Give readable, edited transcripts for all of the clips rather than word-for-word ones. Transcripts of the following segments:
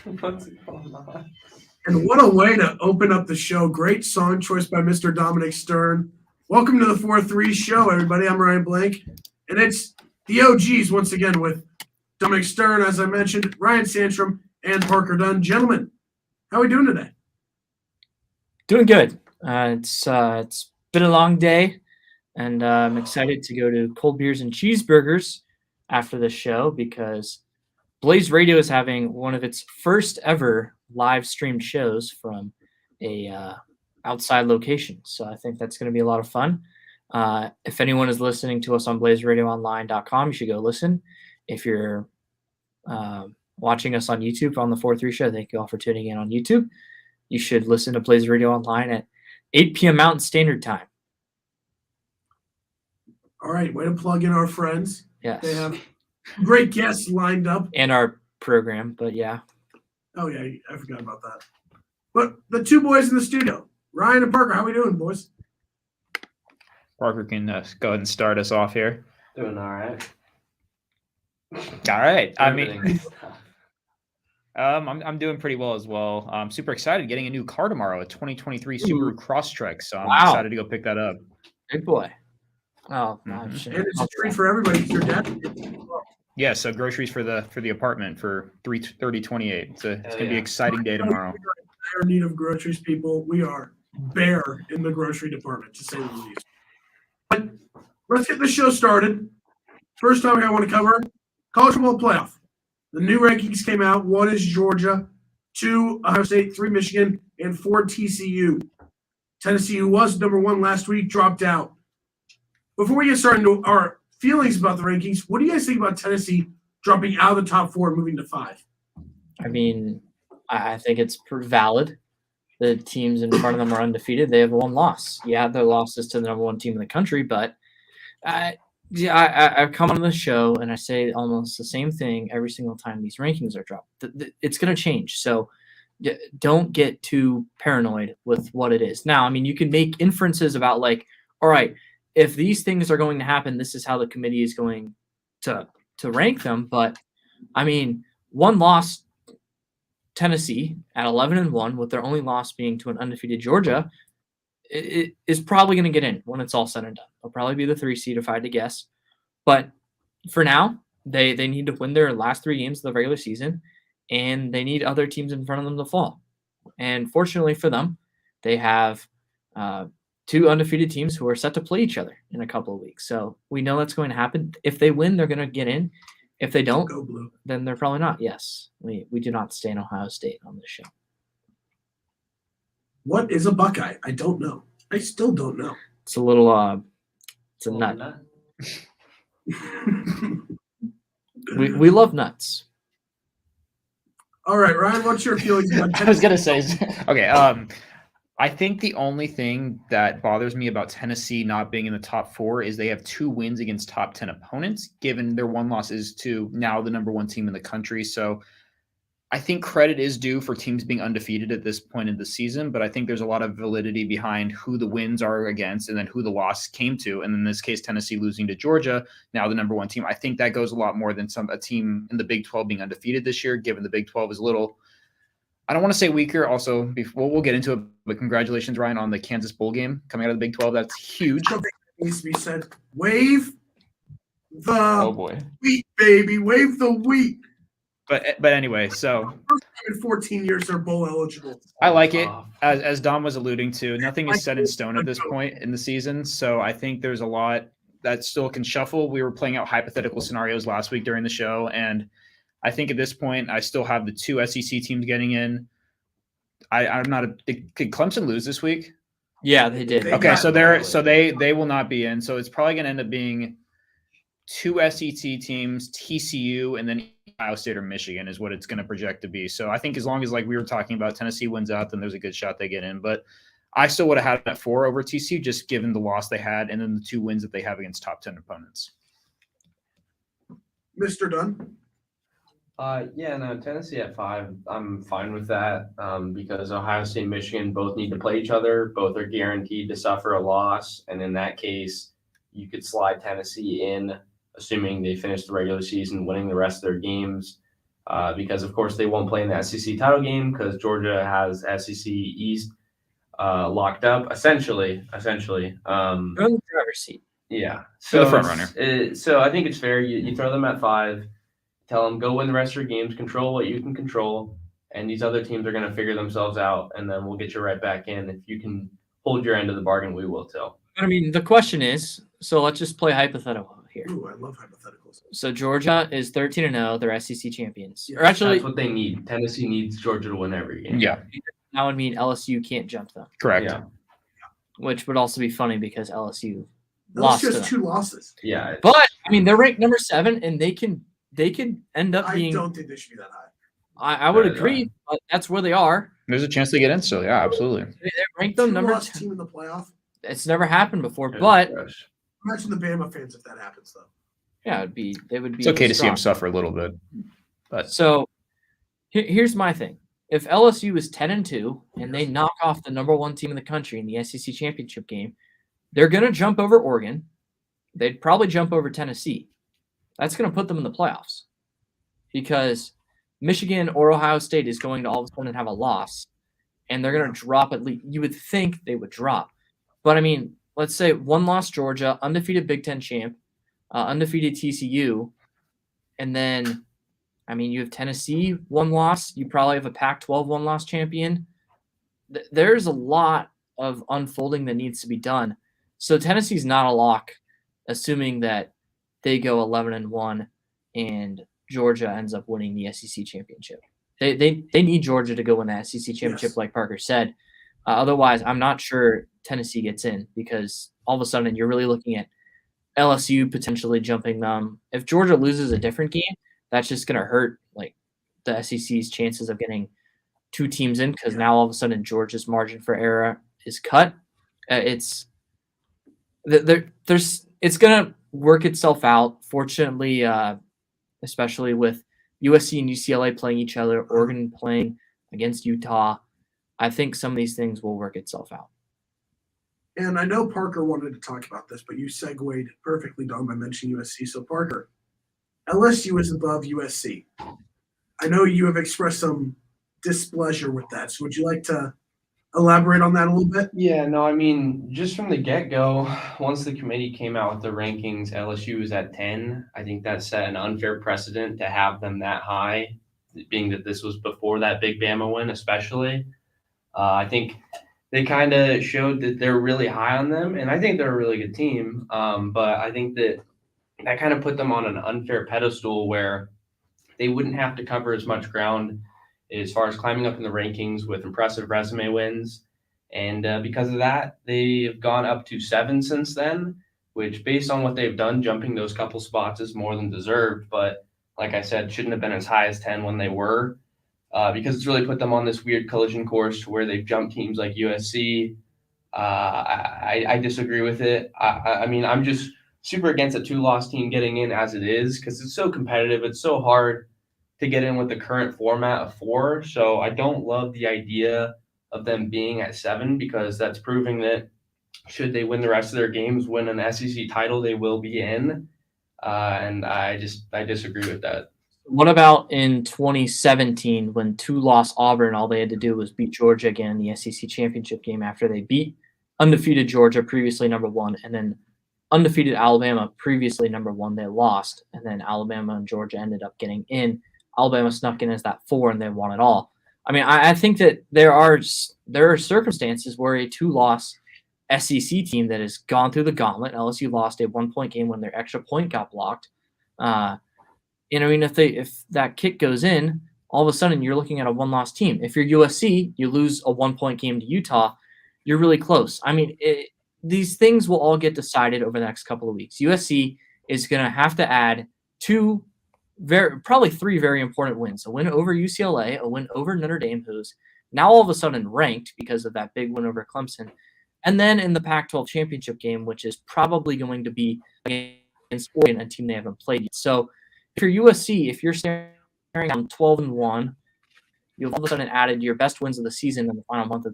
What's going on? And what a way to open up the show. Great song choice by Mr. Dominic Stern. Welcome to the 4-3 show, everybody. I'm Ryan Blank. And it's the OGs once again with Dominic Stern, as I mentioned, Ryan Sandstrom, and Parker Dunn. Gentlemen, how are we doing today? Doing good. It's been a long day, and I'm excited to go to Cold Beers and Cheeseburgers after the show because Blaze Radio is having one of its first ever live streamed shows from a outside location. So I think that's going to be a lot of fun. If anyone is listening to us on blazeradioonline.com, you should go listen. If you're watching us on YouTube on the 4-3 show, thank you all for tuning in on YouTube. You should listen to Blaze Radio Online at 8 p.m. Mountain Standard Time. All right, way to plug in our friends. Yes. They have great guests lined up. And our program, but yeah. Oh, yeah, I forgot about that. But the two boys in the studio, Ryan and Parker, how we doing, boys? Parker can go ahead and start us off here. Doing all right. All right. I mean, Everything's tough. I'm doing pretty well as well. I'm super excited getting a new car tomorrow, a 2023 Subaru Crosstrek. So I'm Wow. excited to go pick that up. Good boy. Oh, Mhm. shit. And it's a treat for everybody. It's your dad. Yeah, so groceries for the apartment for 3/30/28. It's Hell gonna be an yeah. exciting day tomorrow. We are in need of groceries, people. We are bare in the grocery department, to say the least. But let's get the show started. First topic I want to cover, college football playoff. The new rankings came out. 1 is Georgia, 2 Ohio State, 3 Michigan, and 4 TCU. Tennessee, who was number 1 last week, dropped out. Before we get started into our feelings about the rankings, what do you guys think about Tennessee dropping out of the top 4 and moving to 5? I mean, I think it's pretty valid. The teams in front of them are undefeated. They have 1 loss. Yeah, their loss is to the number 1 team in the country, but I come on the show and I say almost the same thing every single time these rankings are dropped. It's going to change. So don't get too paranoid with what it is. Now, I mean, you can make inferences about like, all right, if these things are going to happen, this is how the committee is going to rank them. But I mean, 1 loss, Tennessee at 11-1, with their only loss being to an undefeated Georgia, it is probably going to get in when it's all said and done. They'll probably be the 3 seed if I had to guess. But for now, they need to win their last 3 games of the regular season, and they need other teams in front of them to fall. And fortunately for them, they have 2 undefeated teams who are set to play each other in a couple of weeks. So we know that's going to happen. If they win, they're going to get in. If they don't, Go Blue. then they're probably not. Yes, we do not stay in Ohio State on this show. What is a Buckeye? I don't know. I still don't know. It's a little it's a nut. We love nuts. All right, Ryan, what's your feelings about I was Tennessee? gonna say, okay. I think the only thing that bothers me about Tennessee not being in the top 4 is they have 2 wins against top 10 opponents, given their 1 loss is to now the number 1 team in the country. So I think credit is due for teams being undefeated at this point in the season, but I think there's a lot of validity behind who the wins are against and then who the loss came to. And in this case, Tennessee losing to Georgia, now the number 1 team. I think that goes a lot more than a team in the Big 12 being undefeated this year, given the Big 12 is a little, I don't want to say weaker. Also, we'll get into it, but congratulations, Ryan, on the Kansas Bowl game coming out of the Big 12. That's huge. I don't think it needs to be said. Wave the Oh boy. wheat, baby. Wave the wheat. But anyway, so First time in 14 years they're bowl eligible. I like it. As Dom was alluding to, nothing is set in stone at this point in the season. So I think there's a lot that still can shuffle. We were playing out hypothetical scenarios last week during the show, and I think at this point I still have the 2 SEC teams getting in. I'm not did Clemson lose this week? Yeah, they did. Okay, so they will not be in. So it's probably going to end up being 2 SEC teams, TCU, and then Ohio State or Michigan is what it's going to project to be. So I think as long as, like we were talking about, Tennessee wins out, then there's a good shot they get in. But I still would have had it at 4 over TCU, just given the loss they had and then the 2 wins that they have against top 10 opponents. Mr. Dunn? Tennessee at 5. I'm fine with that because Ohio State and Michigan both need to play each other. Both are guaranteed to suffer a loss. And in that case, you could slide Tennessee in, assuming they finish the regular season winning the rest of their games. because of course they won't play in the SEC title game because Georgia has SEC East locked up essentially. They're in the driver's seat. Yeah, They're the so front runner. so I think it's fair. You throw them at 5, tell them go win the rest of your games, control what you can control, and these other teams are going to figure themselves out, and then we'll get you right back in. If you can hold your end of the bargain, we will too. I mean, the question is, so let's just play hypothetical here. Ooh, I love hypotheticals. So Georgia is 13-0, they're SEC champions. Yes, Or actually, That's what they need. Tennessee needs Georgia to win every game. Yeah, that would mean LSU can't jump them, correct. Yeah. which would also be funny because LSU That's lost to just them. 2 losses. Yeah. But I mean, they're ranked number 7, and they can end up I being. don't think they should be that high. I would No, agree, but that's where they are. There's a chance they get in still. Yeah, absolutely. They ranked them number. Two-loss team in the playoff. It's never happened before, Yeah, but gosh. Imagine the Bama fans if that happens, though. yeah, they would be. It's okay to see them strong. suffer a little bit. But So here's my thing. If LSU is 10-2 and they knock off the number 1 team in the country in the SEC championship game, they're going to jump over Oregon. They'd probably jump over Tennessee. That's going to put them in the playoffs because Michigan or Ohio State is going to all of a sudden have a loss, and they're going to drop at least. You would think they would drop. But, I mean, let's say 1-loss Georgia, undefeated Big Ten champ, undefeated TCU, and then – I mean, you have Tennessee 1 loss. You probably have a Pac-12 1-loss champion. There's a lot of unfolding that needs to be done. So Tennessee's not a lock, assuming that they go 11-1 and Georgia ends up winning the SEC championship. They need Georgia to go win the SEC championship, Yes. like Parker said. Otherwise, I'm not sure Tennessee gets in because all of a sudden you're really looking at LSU potentially jumping them. If Georgia loses a different game, that's just going to hurt like the SEC's chances of getting 2 teams in because now all of a sudden Georgia's margin for error is cut. It's going to work itself out. Fortunately, especially with USC and UCLA playing each other, Oregon playing against Utah, I think some of these things will work itself out. And I know Parker wanted to talk about this, but you segued perfectly, Don, by mentioning USC. So, Parker, LSU is above USC. I know you have expressed some displeasure with that. So would you like to elaborate on that a little bit? Yeah, no, I mean, just from the get-go, once the committee came out with the rankings, LSU was at 10. I think that set an unfair precedent to have them that high, being that this was before that big Bama win, especially. I think they kind of showed that they're really high on them, and I think they're a really good team. But I think that kind of put them on an unfair pedestal where they wouldn't have to cover as much ground as far as climbing up in the rankings with impressive resume wins. And because of that, they've gone up to 7 since then, which based on what they've done, jumping those couple spots is more than deserved. But like I said, shouldn't have been as high as 10 when they were, because it's really put them on this weird collision course to where they've jumped teams like USC. I disagree with it. I mean, I'm just super against a 2-loss team getting in as it is because it's so competitive. It's so hard to get in with the current format of 4. So I don't love the idea of them being at 7 because that's proving that should they win the rest of their games, win an SEC title, they will be in. And I disagree with that. What about in 2017 when 2-loss Auburn, all they had to do was beat Georgia again in the SEC championship game after they beat undefeated Georgia, previously number 1, and then undefeated Alabama, previously number 1, they lost, and then Alabama and Georgia ended up getting in. Alabama snuck in as that 4, and they won it all. I mean, I think that there are circumstances where a 2-loss SEC team that has gone through the gauntlet. LSU lost a 1-point game when their extra point got blocked. I mean, if that kick goes in, all of a sudden you're looking at a 1-loss team. If you're USC, you lose a 1-point game to Utah, you're really close. I mean, these things will all get decided over the next couple of weeks. USC is going to have to add probably 3 very important wins: a win over UCLA, a win over Notre Dame, who's now all of a sudden ranked because of that big win over Clemson, and then in the Pac-12 championship game, which is probably going to be against Oregon, a team they haven't played yet. So if you're USC, if you're staring on 12-1, you've all of a sudden added your best wins of the season in the final month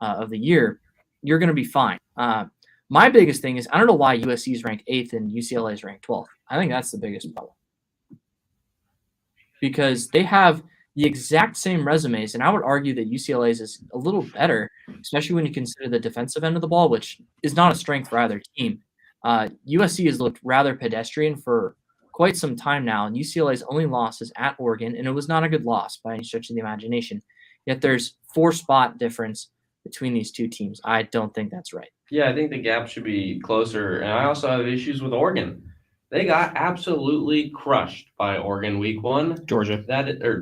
of the year, you're going to be fine. My biggest thing is I don't know why USC is ranked 8th and UCLA is ranked 12th. I think that's the biggest problem. because they have the exact same resumes, and I would argue that UCLA's is a little better, especially when you consider the defensive end of the ball, which is not a strength for either team. USC has looked rather pedestrian for quite some time now, and UCLA's only loss is at Oregon, and it was not a good loss by any stretch of the imagination. Yet there's 4-spot difference between these two teams. I don't think that's right. Yeah, I think the gap should be closer. And I also have issues with Oregon. They got absolutely crushed by Oregon week 1. Georgia.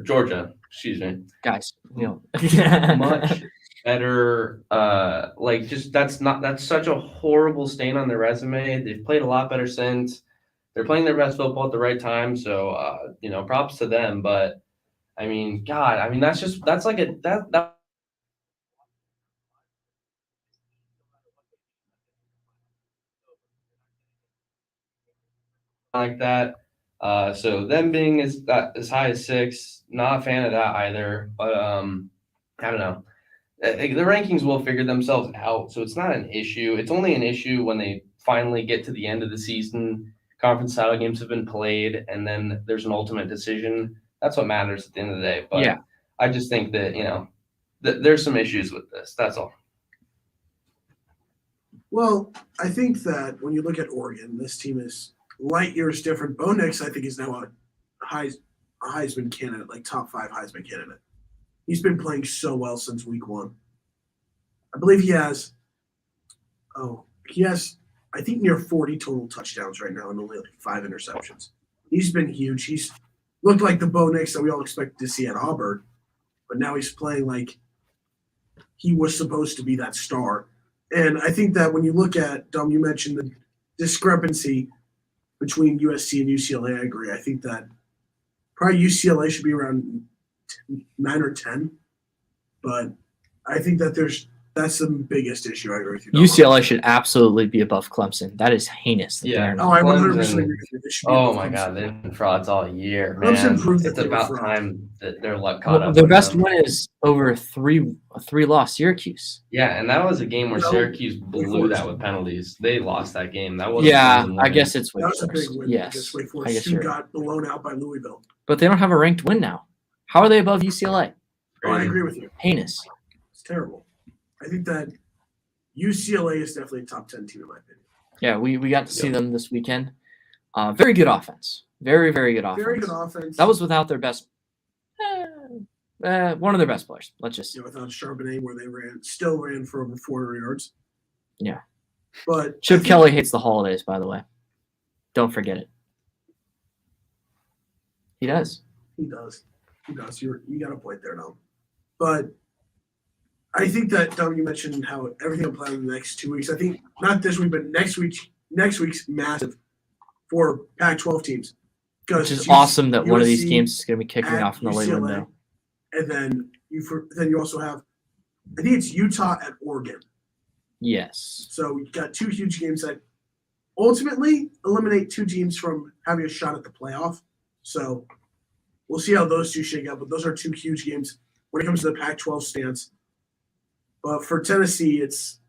Georgia, excuse me. Guys, Much better. That's such a horrible stain on their resume. They've played a lot better since. They're playing their best football at the right time. So, props to them. But I mean, God, that's like that like that. So them being as high as 6, not a fan of that either. But I don't know. The rankings will figure themselves out, so it's not an issue. It's only an issue when they finally get to the end of the season. Conference title games have been played, and then there's an ultimate decision. That's what matters at the end of the day. But yeah. I just think that there's some issues with this. That's all. Well, I think that when you look at Oregon, this team is light years different. Bo Nix, I think, is now a Heisman candidate, like top 5 Heisman candidate. He's been playing so well since week 1. I believe he has, I think, near 40 total touchdowns right now and only like 5 interceptions. He's been huge. He's looked like the Bo Nix that we all expected to see at Auburn, but now he's playing like he was supposed to be that star. And I think that when you look at, Dom, you mentioned the discrepancy between USC and UCLA. I agree. I think that probably UCLA should be around 9 or 10, but I think that that's the biggest issue. I agree with you. Dom. UCLA should absolutely be above Clemson. That is heinous. that Yeah. they're not. Oh, I 100% Clemson. agree with you. They should be Oh above my Clemson. God, they've been frauds all year, man. Clemson proved that It's they were about frauds. time that their luck caught Well, up. their with best them. win is over a three-loss Syracuse. Yeah, and that was a game where No, Syracuse blew Wake that Forest. with penalties. They lost that game. That wasn't Yeah, Clemson I winning. guess it's Wake That was a Forest. big win Yes, against Wake I Forest, guess who you're right. got blown out by Louisville. But they don't have a ranked win now. How are they above UCLA? Oh, I Crazy. agree with you. Heinous. It's terrible. I think that UCLA is definitely a top 10 team in my opinion. Yeah, we got to see them this weekend. Very good offense. Very, very good offense. Very good offense. That was without their best, one of their best players. Let's just without Charbonnet, where they still ran for over 400 yards. Yeah. But I Chip think Kelly hates the holidays, by the way. Don't forget it. He does. he does. He does. You got a point there, Dom. But I think that, Dom, you mentioned how everything will play in the next 2 weeks. I think not this week, but next week's massive for Pac-12 teams. Which is awesome that one of these USC games is going to be kicking at off in the late UCLA, window. And then you also have, I think it's Utah at Oregon. Yes. So you've got 2 huge games that ultimately eliminate 2 teams from having a shot at the playoff. So we'll see how those 2 shake out. But those are 2 huge games when it comes to the Pac-12 stance. But for Tennessee, it's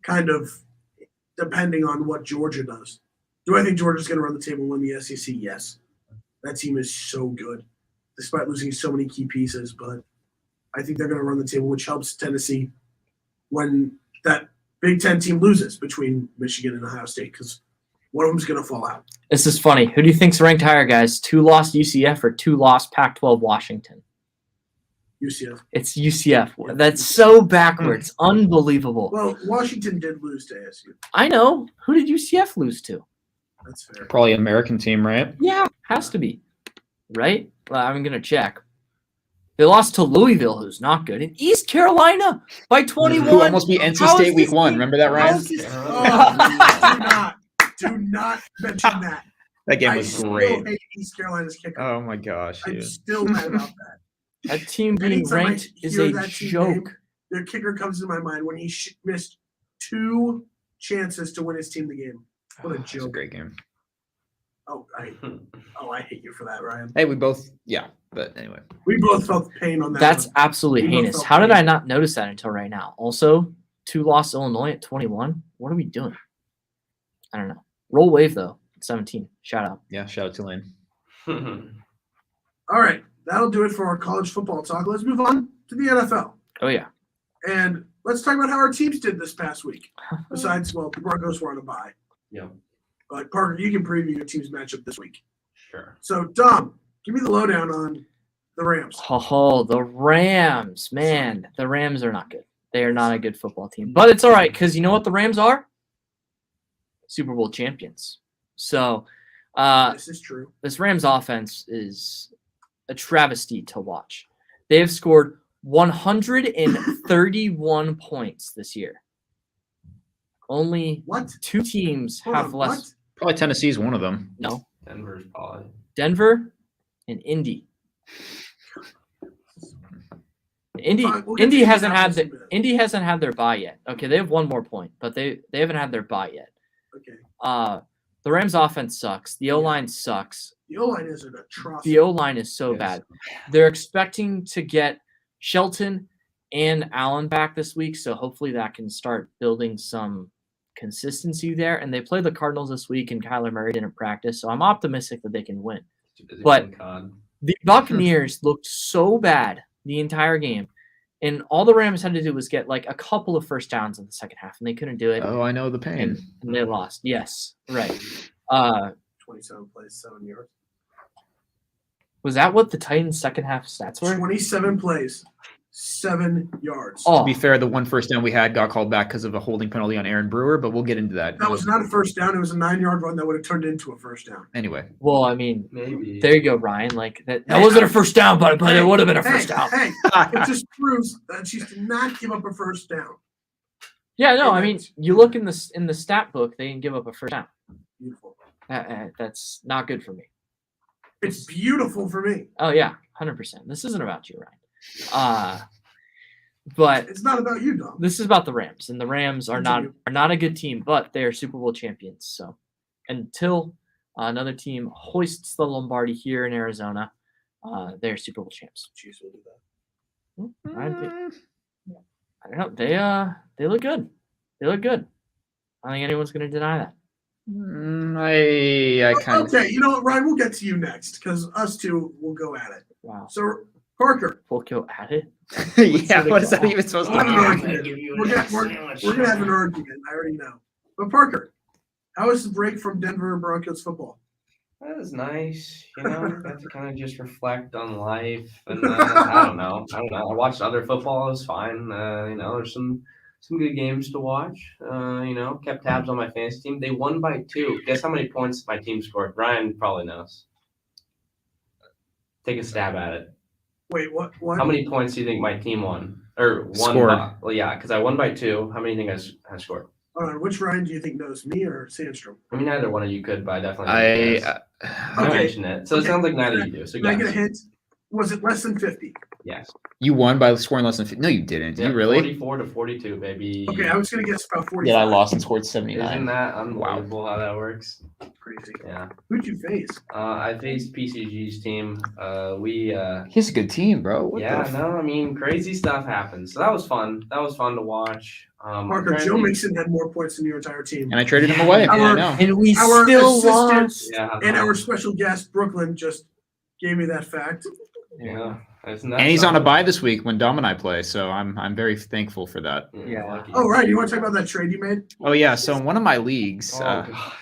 kind of depending on what Georgia does. Do I think Georgia's going to run the table and win the SEC? Yes. That team is so good, despite losing so many key pieces. But I think they're going to run the table, which helps Tennessee when that Big Ten team loses between Michigan and Ohio State, because one of them's going to fall out. This is funny. Who do you think's ranked higher, guys? 2-loss UCF or 2-loss Pac-12 Washington? UCF. It's UCF. That's so backwards. Unbelievable. Well, Washington did lose to ASU. I know. Who did UCF lose to? That's fair. Probably American team, right? Yeah, has to be. Right? Well, I'm going to check. They lost to Louisville, who's not good, and East Carolina by 21. Who almost beat NC How State is week this 1. game- Remember that, How Ryan? is this- Oh, do not mention that. That game I was still great. hate East Carolina's kicker. Oh my gosh, I'm dude. still mad about that. That team being Anytime I ranked is hear a that team joke. name, their kicker comes to my mind when he missed 2 chances to win his team the game. What a It's a joke. great game. I hate you for that, Ryan. Hey, we both, yeah. But anyway, We both felt pain on that. That's one. absolutely We both heinous. felt How did pain. I not notice that until right now? Also, 2-loss Illinois at 21. What are we doing? I don't know. Roll wave though. At 17. Shout out. yeah. Shout out to Lane. All right, that'll do it for our college football talk. Let's move on to the NFL. Oh yeah. And let's talk about how our teams did this past week. Besides, well, the Broncos were on a bye. Yeah, But Parker, you can preview your team's matchup this week. sure. So, Dom, give me the lowdown on the Rams. Oh, the Rams, man, the Rams are not good. They are not a good football team, but it's all right because you know what the Rams are? Super Bowl champions. So, This is true. this Rams offense is a travesty to watch. They have scored 131 points this year. Only What? 2 teams Hold have on, less. what? Probably Tennessee's one of them. No, Denver's probably. Denver and Indy. Indy Fine, we'll get Indy to the hasn't had Indianapolis in a minute. Indy hasn't had their bye yet. Okay, they have one more point, but they haven't had their bye yet. Okay. The Rams offense sucks. The O-line sucks. The O-line is an atrocity. The O-line is so Yes. bad. They're expecting to get Shelton and Allen back this week, so hopefully that can start building some consistency there. And they play the Cardinals this week, and Kyler Murray didn't practice, so I'm optimistic that they can win. But- The Buccaneers looked so bad the entire game, and all the Rams had to do was get like a couple of first downs in the second half, and they couldn't do it, Oh, I know the pain. and they lost. Yes, right. 27 plays, 7 yards. Was that what the Titans' second half stats were? 27 plays, 7 yards. Oh, To be fair, the one first down we had got called back because of a holding penalty on Aaron Brewer, but we'll get into that. That was not a first down. It was a 9-yard run that would have turned into a first down. Anyway. well, I mean, Maybe. there you go, Ryan. Like that Hey, wasn't a first down, but it would have been a first down. Hey, it just proves that she did not give up a first down. Yeah, no, I and mean, that's- you look in the stat book, they didn't give up a first down. Beautiful. That's not good for me. It's beautiful for me. Oh yeah, 100%. This isn't about you, Ryan. But It's not about you, Dom. this is about the Rams, and the Rams are Continue. not a good team, but they are Super Bowl champions. So until another team hoists the Lombardi here in Arizona, they're Super Bowl champs. Chiefs will do that. I don't know. They look good. They look good. I don't think anyone's going to deny that. I kind of. Okay, you know what, Ryan? We'll get to you next because us two will go at it. Wow. So, Parker, We'll go at it. Yeah, what is that even supposed we'll to have an mean? argument. We're gonna have an argument. I already know. But Parker, how was the break from Denver Broncos football? That was nice, got to kind of just reflect on life, and I don't know. I watched other football; it was fine. There's some good games to watch. Kept tabs on my fantasy team. They won by 2. Guess how many points my team scored? Ryan probably knows. Take a stab at it. Wait, what? How many points do you think my team won? Or won Scored. by? Well, yeah, because I won by 2. How many do you think I scored? Hold on, which Ryan do you think knows, me or Sandstrom? I mean, neither one of you could, but I definitely I Okay. mention it. So it Okay. sounds like neither of you do. So Can I get a guess. hint? Was it less than 50? Yes. you won by scoring less than 50. No, you didn't. Yeah, You really? 44 to 42, baby. Okay, I was gonna guess about 45. Yeah, I lost and scored Isn't 79. that unbelievable how that works? Crazy. Yeah. Who'd you face? I faced PCG's team. He's a good team, bro. What Yeah, the no, I mean, crazy stuff happens. So that was fun. That was fun to watch. I'm Parker, trying to Joe think- Mixon had more points than your entire team. And I traded him away. Our- Yeah, I know. And we Our still assistant- lost. Yeah. And our special guest, Brooklyn, just gave me that fact. Yeah. And he's on a bye this week when Dom and I play, so I'm very thankful for that. Yeah. Lucky. Oh, right. You want to talk about that trade you made? Oh yeah, so in one of my leagues, Oh, God.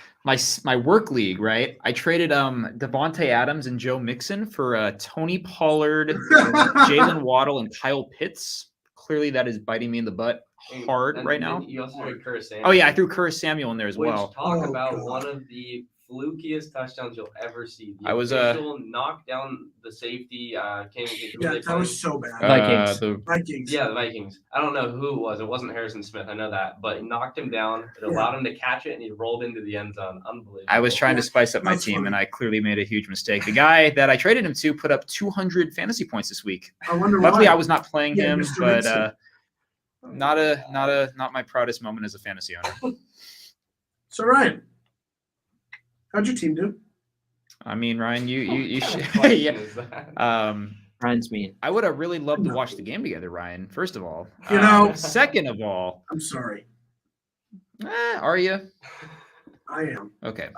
my work league, right? I traded Devontae Adams and Joe Mixon for Tony Pollard, Jalen Waddle, and Kyle Pitts. Clearly, that is biting me in the butt hard And right then now. You also did Curtis Oh yeah, I threw Curtis Samuel in there as Which well. talk Oh, about God. one of the flukiest touchdowns you'll ever see. The I was, official knocked down the safety. Yeah, that was so bad. Vikings. Vikings. Yeah, the Vikings. I don't know who it was. It wasn't Harrison Smith. I know that, but it knocked him down. It allowed him to catch it, and he rolled into the end zone. Unbelievable. I was trying to spice up my That's team, funny. and I clearly made a huge mistake. The guy that I traded him to put up 200 fantasy points this week. I wonder Luckily, why. I was not playing Yeah, him, Mr. but Mixon. not my proudest moment as a fantasy owner. So, Ryan, how'd your team do? I mean, Ryan, you What should. question Yeah. is that? Ryan's mean. I would have really loved to watch the game together, Ryan. First of all, You know- Second of all, I'm sorry. are you? I am. Okay.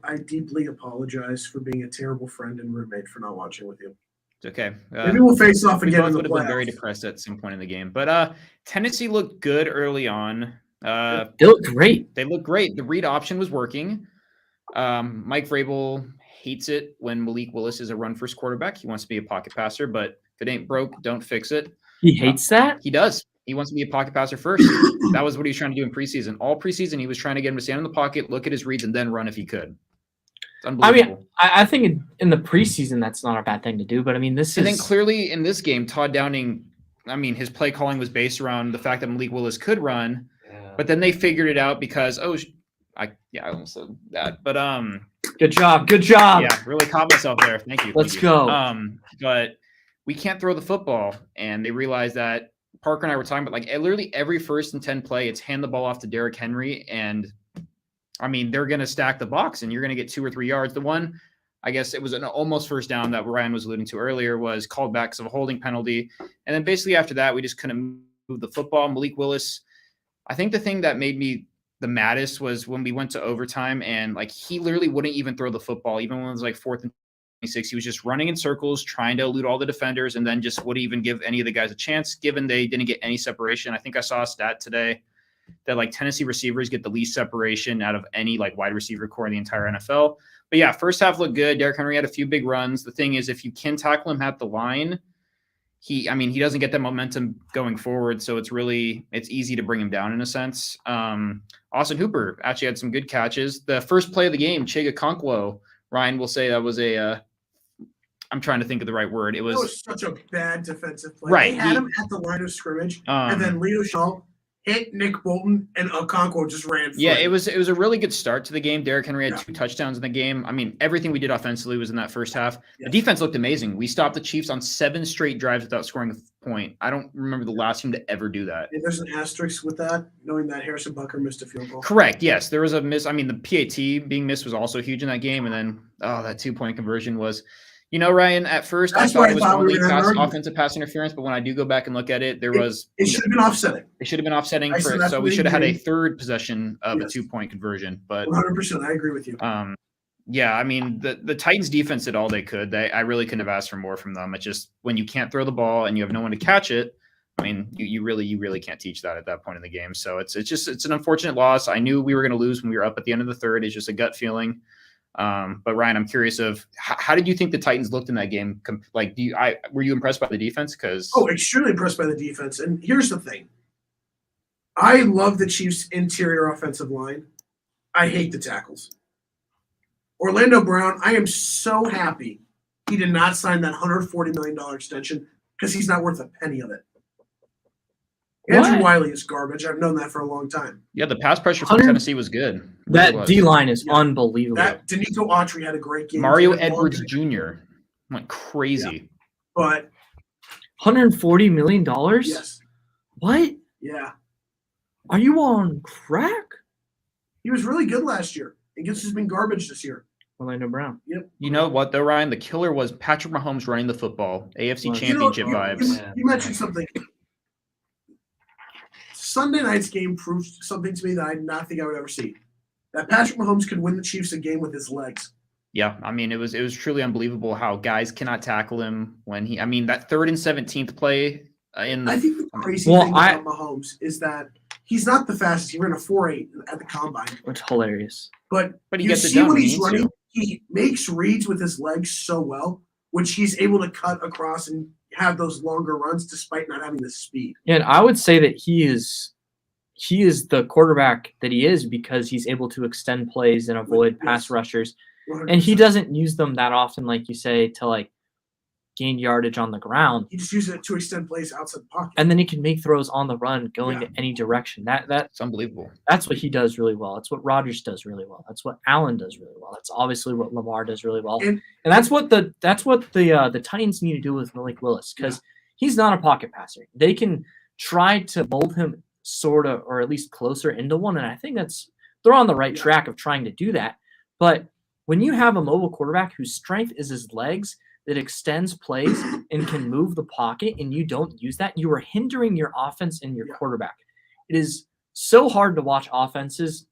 I deeply apologize for being a terrible friend and roommate for not watching with you. It's okay. Maybe we'll face off We again both in the would have been very playoffs. depressed at some point in the game. But Tennessee looked good early on. They look great. They looked great. The read option was working. Mike Vrabel hates it when Malik Willis is a run first quarterback. He wants to be a pocket passer, but if it ain't broke, don't fix it. He hates that. He does. He wants to be a pocket passer first. That was what he was trying to do in preseason. All preseason, he was trying to get him to stand in the pocket, look at his reads, and then run if he could. It's unbelievable. I think in the preseason that's not a bad thing to do, but I mean this And is then clearly in this game, Todd Downing, I mean, his play calling was based around the fact that Malik Willis could run, but then they figured it out because I almost said that, but good job. yeah, really caught myself there. Thank you. Let's Thank you. go. But we can't throw the football, and they realized that. Parker and I were talking about like literally every 1st and 10 play, it's hand the ball off to Derrick Henry, and I mean they're going to stack the box, and you're going to get 2 or 3 yards. The one, I guess it was an almost first down that Ryan was alluding to earlier, was called back because of a holding penalty, and then basically after that we just couldn't move the football. Malik Willis, I think the thing that made me the maddest was when we went to overtime, and like he literally wouldn't even throw the football, even when it was like 4th and 26. He was just running in circles, trying to elude all the defenders, and then just wouldn't even give any of the guys a chance, given they didn't get any separation. I think I saw a stat today that like Tennessee receivers get the least separation out of any like wide receiver core in the entire NFL. But yeah, first half looked good. Derrick Henry had a few big runs. The thing is, if you can tackle him at the line, he doesn't get that momentum going forward. So it's easy to bring him down in a sense. Austin Hooper actually had some good catches. The first play of the game, Chega Okonkwo, Ryan will say that was I'm trying to think of the right word. It was such a bad defensive play. Right, They had him at the line of scrimmage, and then Leo Shaw hit Nick Bolton, and Okonkwo just ran free. Yeah, it was a really good start to the game. Derrick Henry had 2 touchdowns in the game. I mean, everything we did offensively was in that first half. Yes. The defense looked amazing. We stopped the Chiefs on 7 straight drives without scoring a point. I don't remember the last team to ever do that. And there's an asterisk with that, knowing that Harrison Butker missed a field goal. Correct. Yes, there was a miss. I mean, the PAT being missed was also huge in that game. And then, that 2-point conversion was, Ryan, at first That's I thought why I it was thought we only were gonna argue. offensive pass interference. But when I do go back and look at it, It should have been offsetting. They should have been offsetting I said that's so what we they should have had a did. third possession of Yes. a 2-point conversion. But 100%. I agree with you. yeah, I mean the Titans defense did all they could. I really couldn't have asked for more from them. It's just when you can't throw the ball and you have no one to catch it. I mean, you really can't teach that at that point in the game. So it's an unfortunate loss. I knew we were going to lose when we were up at the end of the third. It's just a gut feeling. But Ryan, I'm curious of how did you think the Titans looked in that game? Like, were you impressed by the defense? Because Extremely impressed by the defense. And here's the thing. I love the Chiefs' interior offensive line. I hate the tackles. Orlando Brown, I am so happy he did not sign that $140 million extension because he's not worth a penny of it. Andrew What? Wiley is garbage. I've known that for a long time. yeah, the pass pressure from 100 Tennessee was good. It That was. D line is Yeah. unbelievable. That Danico Autry had a great game. Mario David Edwards Long, Jr. went crazy. But $140 million? yes, What? yeah. Are you on crack? He was really good last year. And guess who's been garbage this year? Orlando Brown. Yep. You know what though, Ryan? The killer was Patrick Mahomes running the football. AFC Well, Championship You vibes. you mentioned something. Sunday night's game proved something to me that I did not think I would ever see. That Patrick Mahomes could win the Chiefs a game with his legs. Yeah, I mean it was truly unbelievable how guys cannot tackle him when that 3rd and 17th play in I the think the crazy Well, thing about Mahomes is that he's not the fastest. He ran a 4.8 at the combine. Which hilarious. But But he you gets it see done when when he he's needs to. running, he makes reads with his legs so well, which he's able to cut across and have those longer runs despite not having the speed. And I would say that he is the quarterback that he is because he's able to extend plays and avoid pass Yes. rushers. 100%. And he doesn't use them that often, like you say, to like gain yardage on the ground. He just uses it to extend plays outside the pocket. And then he can make throws on the run going Yeah. to any direction. It's unbelievable. That's what he does really well. That's what Rodgers does really well. That's what Allen does really well. That's obviously what Lamar does really well. And- And that's what the Titans need to do with Malik Willis because he's not a pocket passer. They can try to mold him sort of or at least closer into one, and I think they're on the right Yeah. track of trying to do that. But when you have a mobile quarterback whose strength is his legs that extends plays and can move the pocket and you don't use that, you are hindering your offense and your Yeah. quarterback. It is so hard to watch offenses,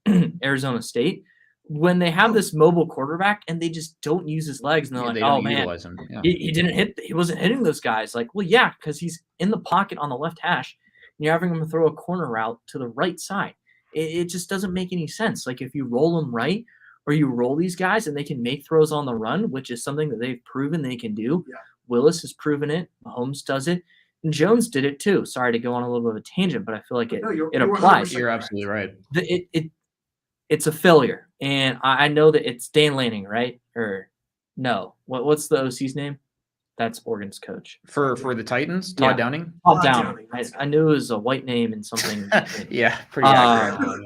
Arizona State, when they have this mobile quarterback and they just don't use his legs, and they're They like, "Oh don't man, utilize him. Yeah. he wasn't hitting those guys." Like, well, yeah, because he's in the pocket on the left hash, and you're having him throw a corner route to the right side. It just doesn't make any sense. Like, if you roll them right, or you roll these guys and they can make throws on the run, which is something that they've proven they can do. Yeah. Willis has proven it. Mahomes does it. And Jones did it too. Sorry to go on a little bit of a tangent, but I feel like it No, you're applies. 100% You're correct. absolutely right. It's a failure. And I know that it's Dan Lanning, right? Or no. What's the OC's name? That's Oregon's coach. For the Titans, Todd Yeah. Downing. Todd Todd Downing. Downing. I knew it was a white name and something. Yeah, pretty accurate.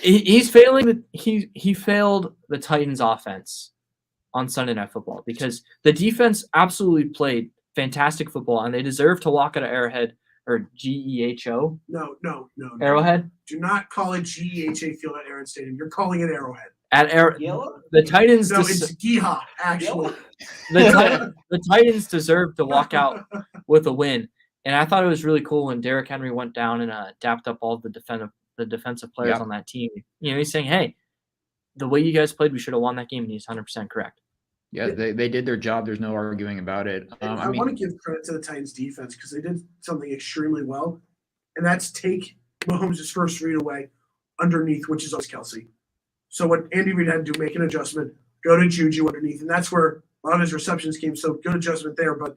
He's failing. He failed the Titans' offense on Sunday Night Football because the defense absolutely played fantastic football, and they deserve to walk out of Arrowhead or GEHO No. Arrowhead Do not call it GEHA Field at Aaron Stadium. You're calling it Arrowhead. at Yellow? the Titans. No, it's Geha, actually. The Titans deserve to walk out with a win, and I thought it was really cool when Derrick Henry went down and dapped up all of the defensive players Yeah. on that team. You know, he's saying, "Hey, the way you guys played, we should have won that game," and he's 100% correct. Yeah, they did their job. There's no arguing about it. And I I want mean, to give credit to the Titans defense because they did something extremely well, and that's take Mahomes' first read away underneath, which is always Kelsey. So what Andy Reid had to do, make an adjustment, go to Juju underneath, and that's where a lot of his receptions came. So good adjustment there. But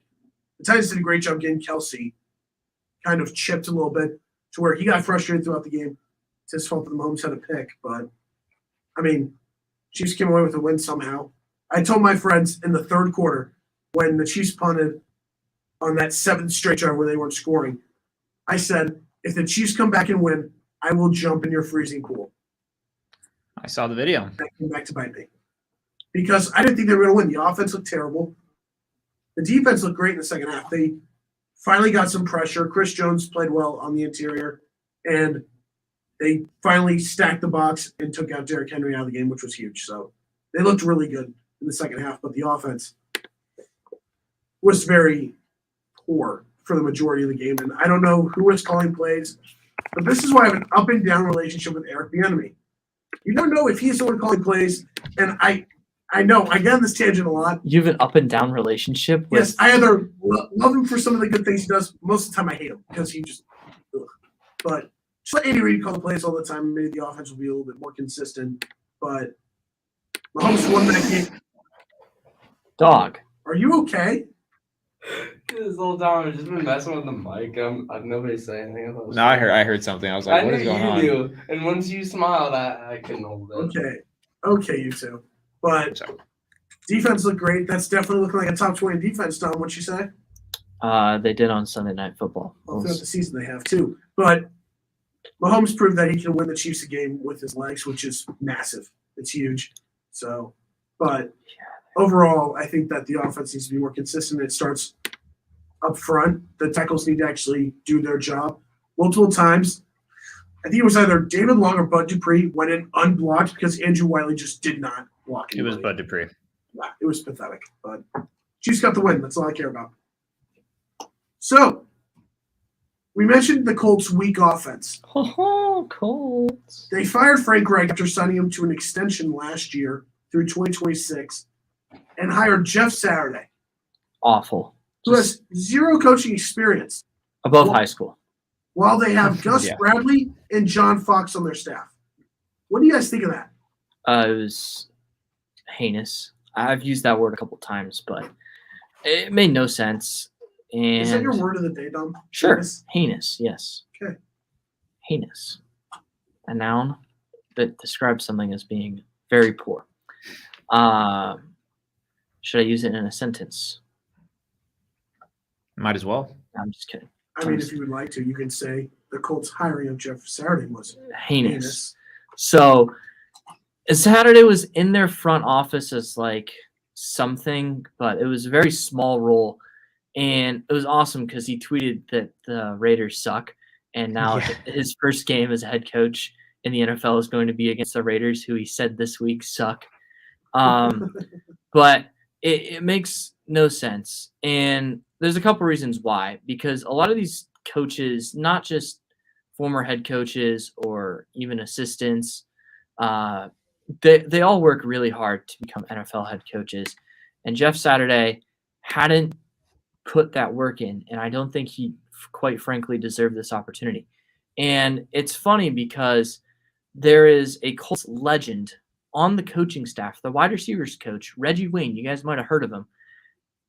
the Titans did a great job getting Kelsey kind of chipped a little bit to where he got frustrated throughout the game. It's his fault that Mahomes had a pick, but I mean, Chiefs came away with a win somehow. I told my friends in the third quarter when the Chiefs punted on that seventh straight drive where they weren't scoring, I said, if the Chiefs come back and win, I will jump in your freezing pool. I saw the video. That came back to bite me. Because I didn't think they were going to win. The offense looked terrible. The defense looked great in the second half. They finally got some pressure. Chris Jones played well on the interior. And they finally stacked the box and took out Derrick Henry out of the game, which was huge. So they looked really good in the second half. But the offense was very poor for the majority of the game. And I don't know who was calling plays. But this is why I have an up and down relationship with Eric Bieniemy. You don't know if he's the one calling plays. And I know I get on this tangent a lot. You have an up and down relationship with Yes, I either love him for some of the good things he does. Most of the time, I hate him because he just. Ugh. But just let Andy Reid call the plays all the time. Maybe the offense will be a little bit more consistent. But Mahomes won that game. dog. Are you okay? This whole time I've just been messing with the mic. Nobody's saying anything. No, I heard something. I was like, I what knew is going you on? do. And once you smiled, I couldn't hold it. Okay, you two. But Sorry. defense looked great. That's definitely looking like a top 20 defense, Tom. What'd you say? They did on Sunday Night Football. Well, throughout the season they have too. But Mahomes proved that he can win the Chiefs a game with his legs, which is massive. It's huge. So, but overall, I think that the offense needs to be more consistent. It starts up front. The tackles need to actually do their job. Multiple times, I think it was either David Long or Bud Dupree went in unblocked because Andrew Wiley just did not block It was anybody. Bud Dupree. Yeah, it was pathetic. But Chiefs got the win. That's all I care about. So, we mentioned the Colts' weak offense. Oh, Colts. They fired Frank Reich after signing him to an extension last year through 2026 and hired Jeff Saturday, Awful. who has zero coaching experience, Above Well- high school. while they have Gus Yeah. Bradley and John Fox on their staff. What do you guys think of that? It was heinous. I've used that word a couple times, but it made no sense. And Is that your word of the day, Dom? Sure. Yes. Heinous, yes. Okay. Heinous. A noun that describes something as being very poor. Should I use it in a sentence? Might as well. I'm just kidding. I mean, if you would like to, you can say the Colts hiring of Jeff Saturday was Heinous. heinous. So Saturday was in their front office as like something, but it was a very small role. And it was awesome because he tweeted that the Raiders suck. And now Yeah. his first game as a head coach in the NFL is going to be against the Raiders, who he said this week suck. But it makes no sense. And there's a couple reasons why. Because a lot of these coaches, not just former head coaches or even assistants, they all work really hard to become NFL head coaches, and Jeff Saturday hadn't put that work in, and I don't think he quite frankly deserved this opportunity. And it's funny because there is a Colts legend on the coaching staff, the wide receivers coach, Reggie Wayne. You guys might have heard of him.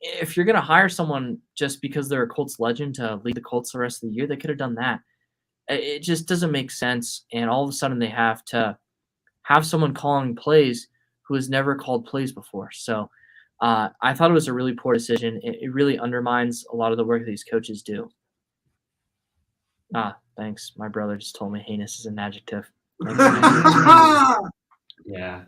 If you're going to hire someone just because they're a Colts legend to lead the Colts the rest of the year, they could have done that. It just doesn't make sense. And all of a sudden they have to have someone calling plays who has never called plays before. So I thought it was a really poor decision. It really undermines a lot of the work these coaches do. Thanks. My brother just told me heinous is an adjective. Yeah,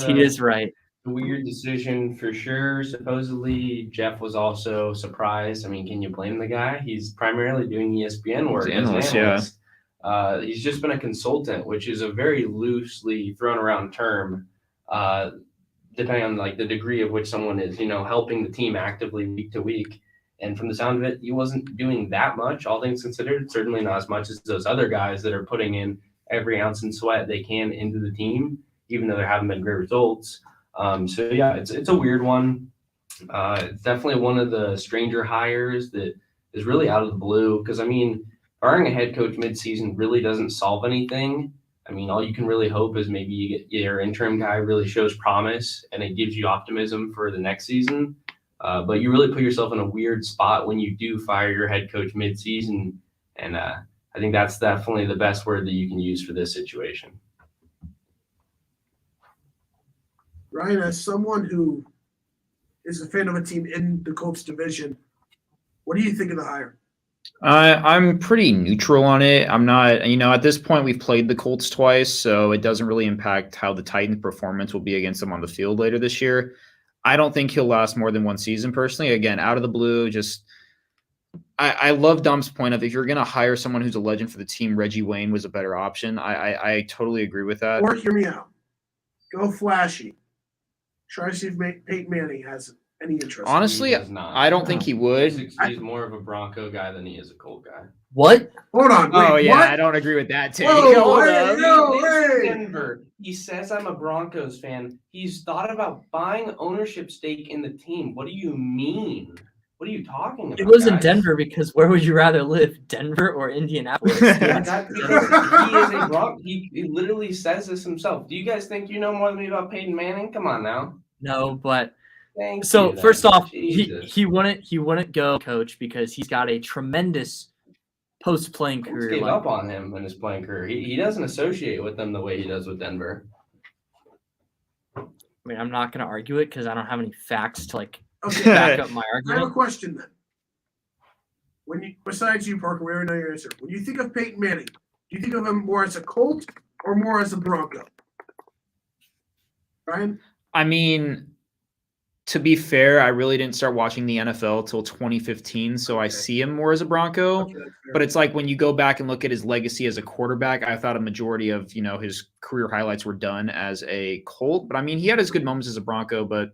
He is right. a weird decision for sure. Supposedly, Jeff was also surprised. I mean, can you blame the guy? He's primarily doing ESPN work He's as an analyst, analyst. He's just been a consultant, which is a very loosely thrown around term, depending on like the degree of which someone is, helping the team actively week to week. And from the sound of it, he wasn't doing that much, all things considered. Certainly not as much as those other guys that are putting in every ounce and sweat they can into the team, even though there haven't been great results. So yeah, it's a weird one. It's definitely one of the stranger hires that is really out of the blue. Because I mean, hiring a head coach midseason really doesn't solve anything. I mean, all you can really hope is maybe you get your interim guy really shows promise and it gives you optimism for the next season. But you really put yourself in a weird spot when you do fire your head coach midseason. And I think that's definitely the best word that you can use for this situation. Ryan, as someone who is a fan of a team in the Colts division, what do you think of the hire? I'm pretty neutral on it. I'm not, at this point, we've played the Colts twice, so it doesn't really impact how the Titans' performance will be against them on the field later this year. I don't think he'll last more than one season, personally. Again, out of the blue, I love Dom's point of if you're going to hire someone who's a legend for the team, Reggie Wayne was a better option. I totally agree with that. Or hear me out. Go flashy. Try to see if Peyton Manning has any interest. Honestly, He does not. I don't think he would. He's more of a Bronco guy than he is a Colt guy. What? Hold on. Wait, Oh, yeah, what? I don't agree with that take. Whoa, Hold hey, up. no, He lives in hey. Denver. He says I'm a Broncos fan. He's thought about buying ownership stake in the team. What do you mean? What are you talking about? It was in guys? Denver because where would you rather live, Denver or Indianapolis? Yeah, he is a Bronco. He literally says this himself. Do you guys think you know more than me about Peyton Manning? Come on now. No, but Thank so you, then. first off, Jesus. he wouldn't go coach because he's got a tremendous post-playing Colts career. gave Like, up on him in his playing career. He doesn't associate with them the way he does with Denver. I mean, I'm not going to argue it because I don't have any facts to like Okay, back up my I have a argument. question then. When you, besides you, Parker, we already know your answer. When you think of Peyton Manning, do you think of him more as a Colt or more as a Bronco? Ryan? I mean, to be fair, I really didn't start watching the NFL till 2015, so I Okay. see him more as a Bronco. Okay, that's fair. But it's like when you go back and look at his legacy as a quarterback, I thought a majority of, his career highlights were done as a Colt. But I mean, he had his good moments as a Bronco, but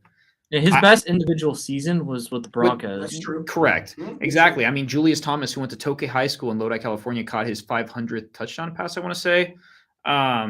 Yeah, his I- best individual season was with the Broncos. That's true. correct. Mhm. Exactly. I mean, Julius Thomas, who went to Tokay High School in Lodi, California, caught his 500th touchdown pass, I want to say. How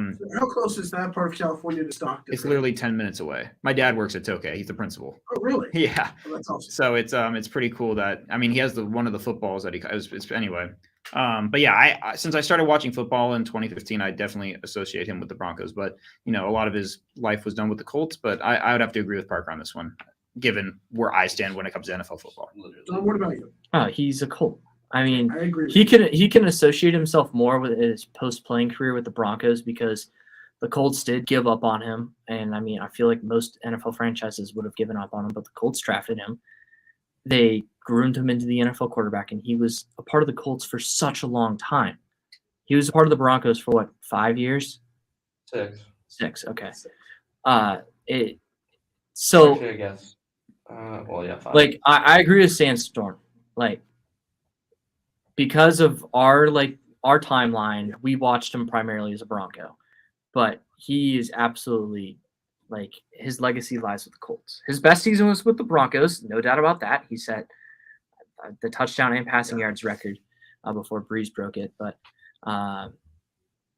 close is that part of California to Stockton? It's literally 10 minutes away. My dad works at Tokay. He's the principal. Oh, really? Yeah. Oh, that's awesome. So it's pretty cool that, I mean, he has one of the footballs that it's anyway. But yeah, I since I started watching football in 2015, I definitely associate him with the Broncos. But a lot of his life was done with the Colts. But I would have to agree with Parker on this one, given where I stand when it comes to NFL football. Literally. John, what about you? He's a Colt. I mean, I agree. he can associate himself more with his post-playing career with the Broncos because the Colts did give up on him. And I mean, I feel like most NFL franchises would have given up on him, but the Colts drafted him. They groomed him into the NFL quarterback, and he was a part of the Colts for such a long time. He was a part of the Broncos for what, 5 years? 6. 6. Okay. Actually, I guess. Well, yeah, 5. Like I agree with Sandstorm. Like because of our timeline, we watched him primarily as a Bronco, but he is absolutely like his legacy lies with the Colts. His best season was with the Broncos, no doubt about that. He set the touchdown and passing yards record before Breeze broke it, but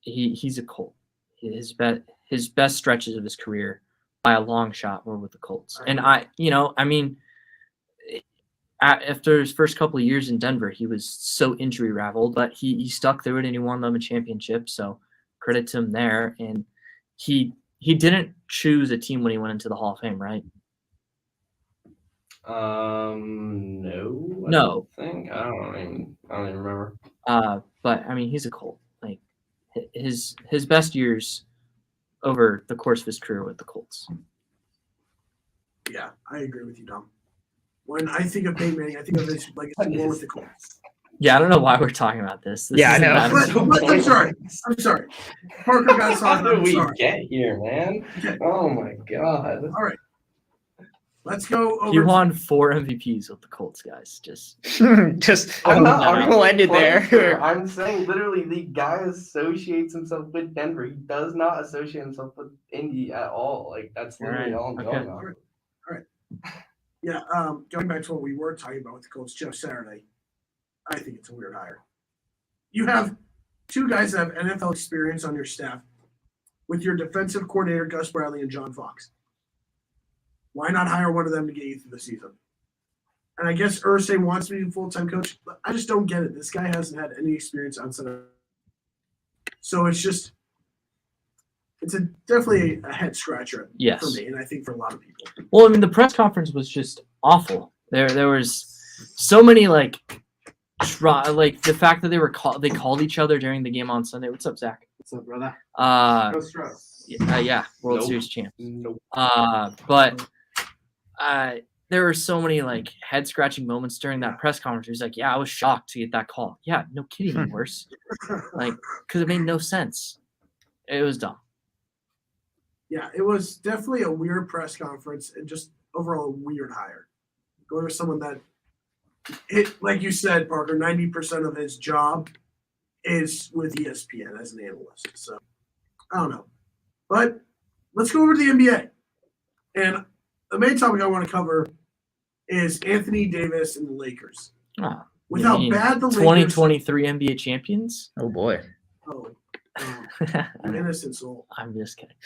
he's a Colt. his best stretches of his career by a long shot were with the Colts. And after his first couple of years in Denver, he was so injury raveled, but he stuck through it and he won them a championship. So credit to him there. And he didn't choose a team when he went into the Hall of Fame, right? No. No. I don't even remember. But I mean, he's a Colt. Like his best years over the course of his career with the Colts. Yeah, I agree with you, Dom. When I think of Peyton Manning, I think of his legacy more with the Colts. Yeah, I don't know why we're talking about this. Yeah, I know. I'm sorry. Parker got How something. did I'm we sorry. get here, man? Okay. Oh my god. All right. Let's go over. He won 4 MVPs with the Colts, guys. Just I'm not no, no. arguing We'll end it player. there. I'm saying literally the guy associates himself with Denver. He does not associate himself with Indy at all. Like that's literally all I'm Okay. going on. Yeah, going back to what we were talking about with the Colts, Jeff Saturday, I think it's a weird hire. You have 2 guys that have NFL experience on your staff with your defensive coordinator, Gus Bradley, and John Fox. Why not hire one of them to get you through the season? And I guess Irsay wants to be a full-time coach, but I just don't get it. This guy hasn't had any experience outside of. So it's definitely a head scratcher Yes. for me, and I think for a lot of people. Well, I mean, the press conference was just awful. There was so many like the fact that they called each other during the game on Sunday. What's up, Zach? What's up, brother? No stress. yeah, World Nope. Series champ. Nope. But there were so many like head scratching moments during that press conference. He was like, "Yeah, I was shocked to get that call." Yeah, no kidding, worse. Like, because it made no sense. It was dumb. Yeah, it was definitely a weird press conference and just overall a weird hire. Go to someone that, like you said, Parker, 90% of his job is with ESPN as an analyst. So I don't know. But let's go over to the NBA. And the main topic I want to cover is Anthony Davis and the Lakers. Oh, With how you mean bad the Lakers 2023 NBA champions. Oh boy. Oh, you innocent soul. I'm just kidding.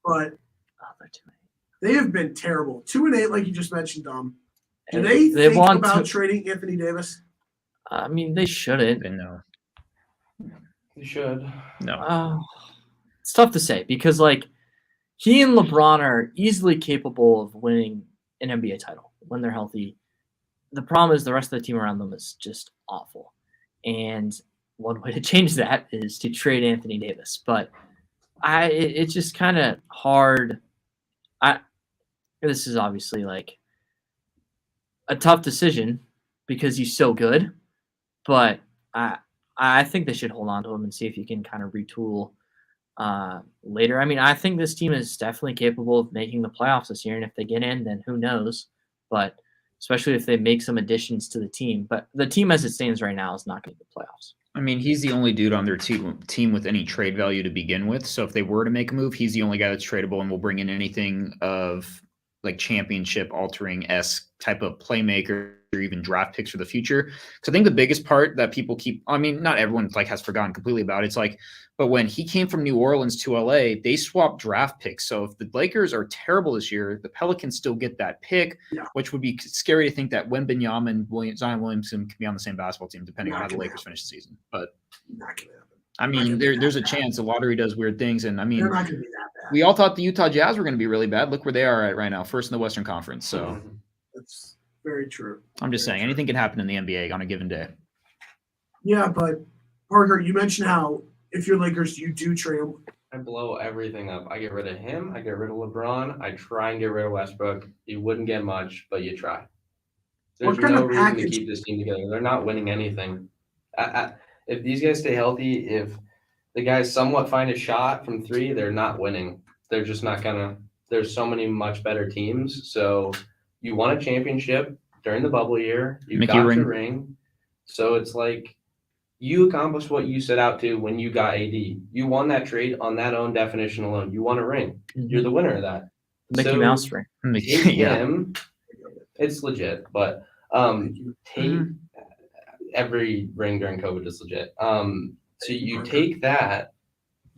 But Oh, they're too many. they have been terrible. 2-8, like you just mentioned, Dom. Do Hey, they think won about two- trading Anthony Davis? I mean, they shouldn't. No. You should. No. It's tough to say because like he and LeBron are easily capable of winning an NBA title when they're healthy. The problem is the rest of the team around them is just awful. And one way to change that is to trade Anthony Davis. But it's just kind of hard. This is obviously like a tough decision because he's so good. But I think they should hold on to him and see if you can kind of retool later. I mean, I think this team is definitely capable of making the playoffs this year. And if they get in, then who knows? But especially if they make some additions to the team. But the team as it stands right now is not going to make the playoffs. I mean, he's the only dude on their team with any trade value to begin with. So if they were to make a move, he's the only guy that's tradable and will bring in anything of like championship altering-esque type of playmaker or even draft picks for the future. Because I think the biggest part that people keep, I mean, not everyone like has forgotten completely about it's like, but when he came from New Orleans to LA, they swapped draft picks. So if the Lakers are terrible this year, the Pelicans still get that pick, which would be scary to think that Wembanyama and Zion Williamson can be on the same basketball team, depending on how the Lakers finish the season. But Not gonna happen. I mean, there's a chance the lottery does weird things. And I mean, They're not going to be that bad. we all thought the Utah Jazz were going to be really bad. Look where they are at right now, first in the Western Conference. So That's very true. I'm just saying, anything can happen in the NBA on a given day. Yeah, but Parker, you mentioned how if you're Lakers, you do trade him. I blow everything up. I get rid of him. I get rid of LeBron. I try and get rid of Westbrook. You wouldn't get much, but you try. There's What kind no of reason to package- keep this team together. They're not winning anything. If these guys stay healthy, if the guys somewhat find a shot from 3, they're not winning. They're just not gonna. There's so many much better teams. So you won a championship during the bubble year. You Mickey got ring. your ring. So it's like you accomplished what you set out to when you got AD. You won that trade on that own definition alone. You won a ring. You're the winner of that. Mickey So- Mouse ring. Take Yeah. him. It's legit, but take every ring during COVID is legit. So you take that,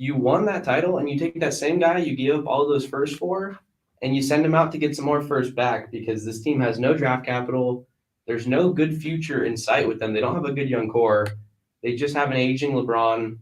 you won that title and you take that same guy, you give up all those first four, and you send him out to get some more first back because this team has no draft capital. There's no good future in sight with them. They don't have a good young core. They just have an aging LeBron.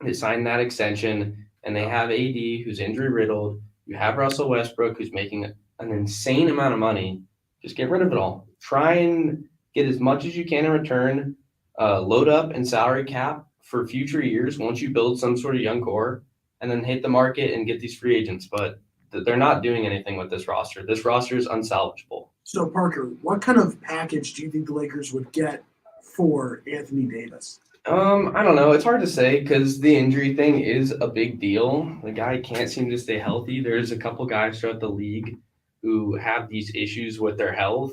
They signed that extension, and they have AD who's injury riddled. You have Russell Westbrook who's making an insane amount of money. Just get rid of it all. Try and get as much as you can in return. Load up in salary cap for future years once you build some sort of young core, and then hit the market and get these free agents. But they're not doing anything with this roster. This roster is unsalvageable. So, Parker, what kind of package do you think the Lakers would get for Anthony Davis? I don't know. It's hard to say because the injury thing is a big deal. The guy can't seem to stay healthy. There's a couple guys throughout the league who have these issues with their health.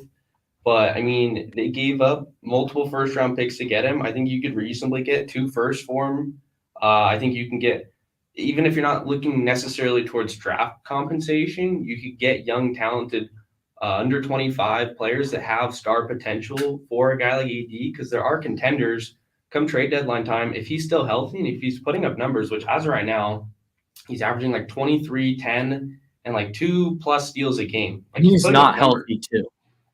But, I mean, they gave up multiple first-round picks to get him. I think you could reasonably get 2 firsts for him. I think you can get, even if you're not looking necessarily towards draft compensation, you could get young, talented, under 25 players that have star potential for a guy like AD because there are contenders come trade deadline time. If he's still healthy and if he's putting up numbers, which as of right now, he's averaging like 23, 10, and like 2+ steals a game. Like He's putting not up numbers. healthy too.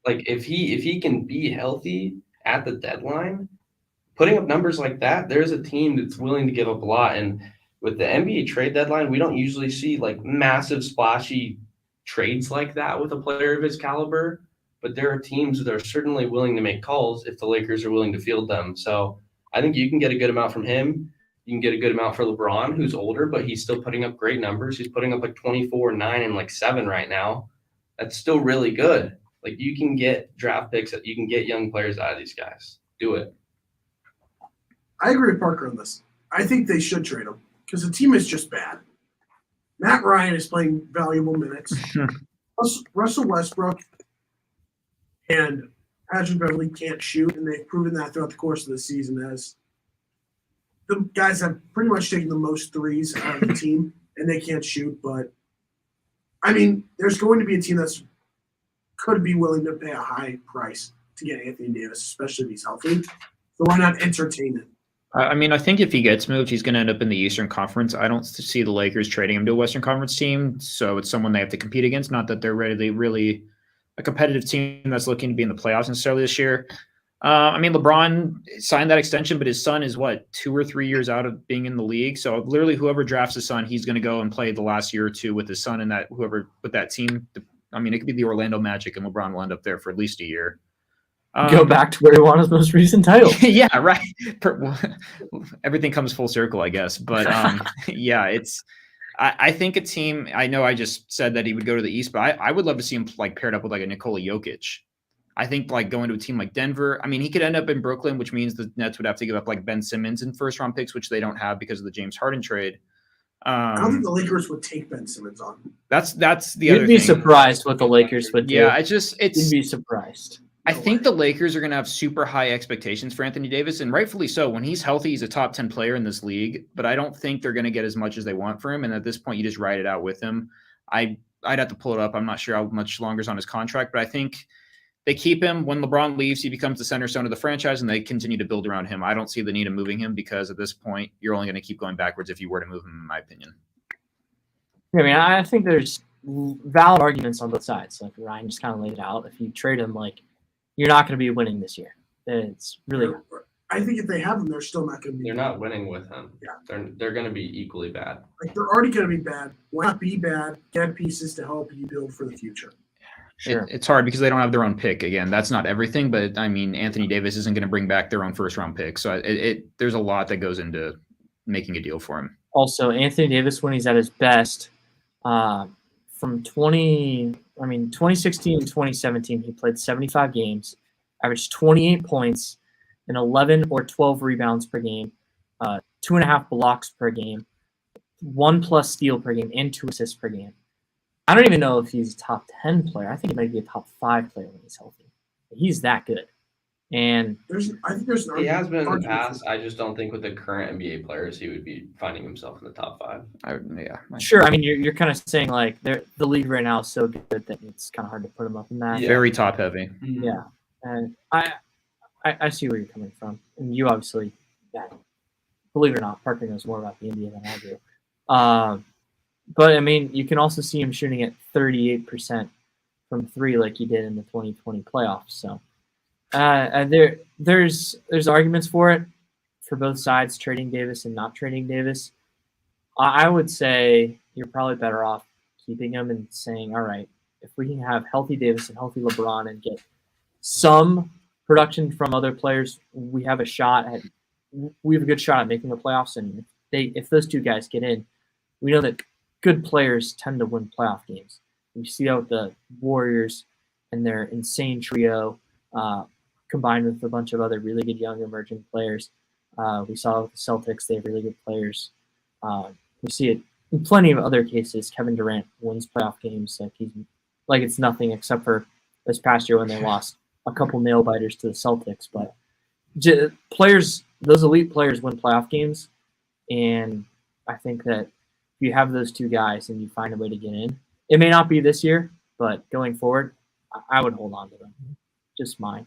Like if he can be healthy at the deadline, putting up numbers like that, there's a team that's willing to give up a lot. And with the NBA trade deadline, we don't usually see like massive splashy trades like that with a player of his caliber. But there are teams that are certainly willing to make calls if the Lakers are willing to field them. So I think you can get a good amount from him. You can get a good amount for LeBron, who's older, but he's still putting up great numbers. He's putting up like 24, 9, and like 7 right now. That's still really good. Like you can get draft picks, you can get young players out of these guys. Do it. I agree with Parker on this. I think they should trade him because the team is just bad. Matt Ryan is playing valuable minutes. Russell Westbrook and Patrick Beverley can't shoot, and they've proven that throughout the course of the season as the guys have pretty much taken the most threes out of the team, and they can't shoot. But, I mean, there's going to be a team that's could be willing to pay a high price to get Anthony Davis, especially if he's healthy. So why not entertain it? I mean, I think if he gets moved, he's going to end up in the Eastern Conference. I don't see the Lakers trading him to a Western Conference team, so it's someone they have to compete against. Not that they're really a competitive team that's looking to be in the playoffs necessarily this year. I mean, LeBron signed that extension, but his son is, 2 or 3 years out of being in the league. So literally whoever drafts his son, he's going to go and play the last year or two with his son and that whoever with that team. I mean, it could be the Orlando Magic, and LeBron will end up there for at least a year. Go back to where he won his most recent title. Yeah, right. Everything comes full circle, I guess. But yeah, I think a team. I know I just said that he would go to the East, but I would love to see him like paired up with like a Nikola Jokic. I think like going to a team like Denver. I mean, he could end up in Brooklyn, which means the Nets would have to give up like Ben Simmons in first-round picks, which they don't have because of the James Harden trade. I don't think the Lakers would take Ben Simmons on. That's the other thing. You'd be surprised what the Lakers would do. Yeah, you'd be surprised. I think the Lakers are going to have super high expectations for Anthony Davis, and rightfully so. When he's healthy, he's a top 10 player in this league, but I don't think they're going to get as much as they want for him. And at this point, you just ride it out with him. I'd have to pull it up. I'm not sure how much longer is on his contract, but I think they keep him. When LeBron leaves, he becomes the center stone of the franchise, and they continue to build around him. I don't see the need of moving him because at this point, you're only going to keep going backwards if you were to move him, in my opinion. I mean, I think there's valid arguments on both sides. Like Ryan just kind of laid it out. If you trade him, like, you're not going to be winning this year. It's really. I think if they have him, they're still not going to be. They're not winning with him. Yeah, they're going to be equally bad. Like they're already going to be bad. Why not be bad? Get pieces to help you build for the future. Sure. It's hard because they don't have their own pick. Again, that's not everything, but I mean, Anthony Davis isn't going to bring back their own first-round pick, so there's a lot that goes into making a deal for him. Also, Anthony Davis, when he's at his best, from 2016 and 2017, he played 75 games, averaged 28 points, and 11 or 12 rebounds per game, 2.5 blocks per game, 1+ steal per game, and 2 assists per game. I don't even know if he's a top 10 player. I think he might be a top 5 player when he's healthy. He's that good. And I think there's he has been in the past. I just don't think with the current NBA players, he would be finding himself in the top 5. Sure. I mean, you're kind of saying like the league right now is so good that it's kind of hard to put him up in that. Yeah. Very top heavy. Yeah, and I see where you're coming from, and you obviously, believe it or not, Parker knows more about the NBA than I do. But I mean, you can also see him shooting at 38% from three, like he did in the 2020 playoffs. So there's arguments for it for both sides, trading Davis and not trading Davis. I would say you're probably better off keeping him and saying, all right, if we can have healthy Davis and healthy LeBron and get some production from other players, we have a good shot at making the playoffs. And if those two guys get in, we know that good players tend to win playoff games. We see out the Warriors and their insane trio, combined with a bunch of other really good young emerging players. We saw with the Celtics, they have really good players. We see it in plenty of other cases. Kevin Durant wins playoff games like it's nothing except for this past year when they lost a couple nail biters to the Celtics. But those elite players win playoff games, and I think that if you have those two guys and you find a way to get in, it may not be this year, but going forward, I would hold on to them. Just my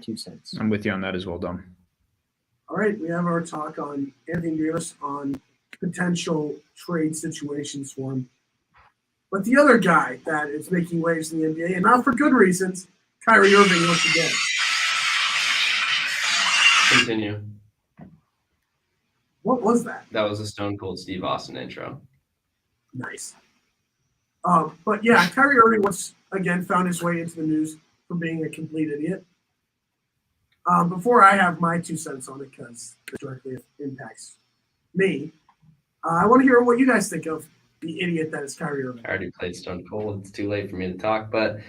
2 cents. I'm with you on that as well, Dom. All right, we have our talk on Anthony Davis on potential trade situations for him. But the other guy that is making waves in the NBA, and not for good reasons, Kyrie Irving once again. Continue. What was that? That was a Stone Cold Steve Austin intro. Nice. But yeah, Kyrie Irving once again found his way into the news for being a complete idiot. Before I have my 2 cents on it, because it directly impacts me, I want to hear what you guys think of the idiot that is Kyrie Irving. I already played Stone Cold. It's too late for me to talk, but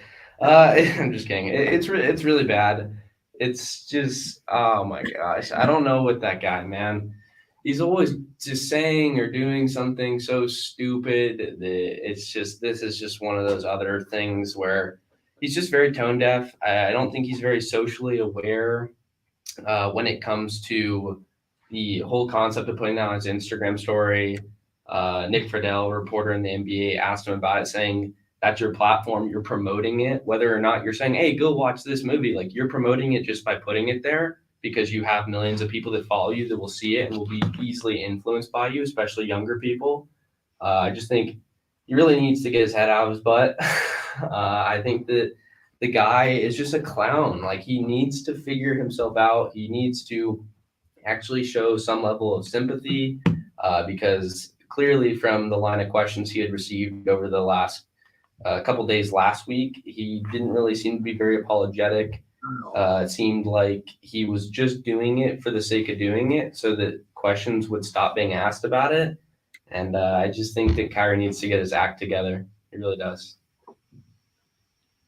I'm just kidding. It's really bad. It's just, oh my gosh. I don't know what that guy, man. He's always just saying or doing something so stupid that this is just one of those other things where he's just very tone deaf. I don't think he's very socially aware when it comes to the whole concept of putting that on his Instagram story. Nick Friedel, reporter in the NBA, asked him about it, saying, that's your platform, you're promoting it, whether or not you're saying, hey, go watch this movie. Like, you're promoting it just by putting it there because you have millions of people that follow you that will see it and will be easily influenced by you, especially younger people. I just think he really needs to get his head out of his butt. I think that the guy is just a clown. Like, he needs to figure himself out. He needs to actually show some level of sympathy because clearly from the line of questions he had received over the last couple days last week, he didn't really seem to be very apologetic. It seemed like he was just doing it for the sake of doing it so that questions would stop being asked about it. And I just think that Kyrie needs to get his act together. He really does.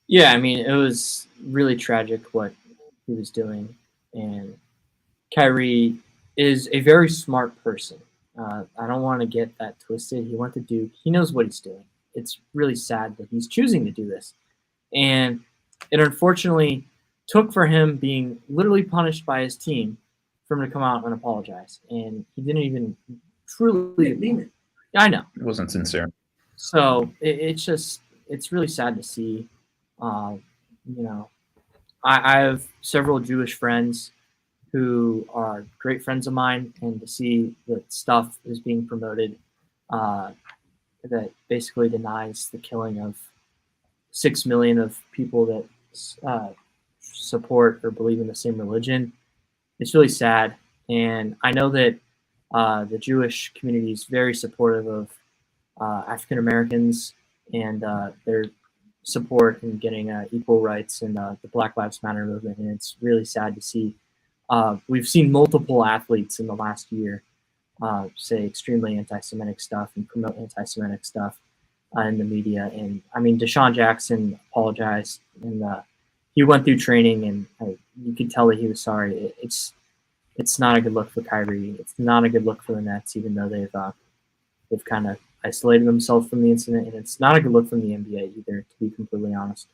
Yeah, I mean, it was really tragic what he was doing. And Kyrie is a very smart person. I don't want to get that twisted. He went to Duke. He knows what he's doing. It's really sad that he's choosing to do this. And it unfortunately took for him being literally punished by his team for him to come out and apologize. And he didn't even truly mean it. I know. It wasn't sincere. So it's really sad to see. I have several Jewish friends who are great friends of mine, and to see that stuff is being promoted that basically denies the killing of 6 million of people that support or believe in the same religion. It's really sad. And I know that the Jewish community is very supportive of African Americans and their support in getting equal rights in the Black Lives Matter movement. And it's really sad to see. We've seen multiple athletes in the last year say extremely anti-Semitic stuff and promote anti-Semitic stuff in the media. And I mean, Deshaun Jackson apologized, and he went through training, and you could tell that he was sorry. It's not a good look for Kyrie. It's not a good look for the Nets, even though they've kind of isolated themselves from the incident, and it's not a good look from the NBA either, to be completely honest.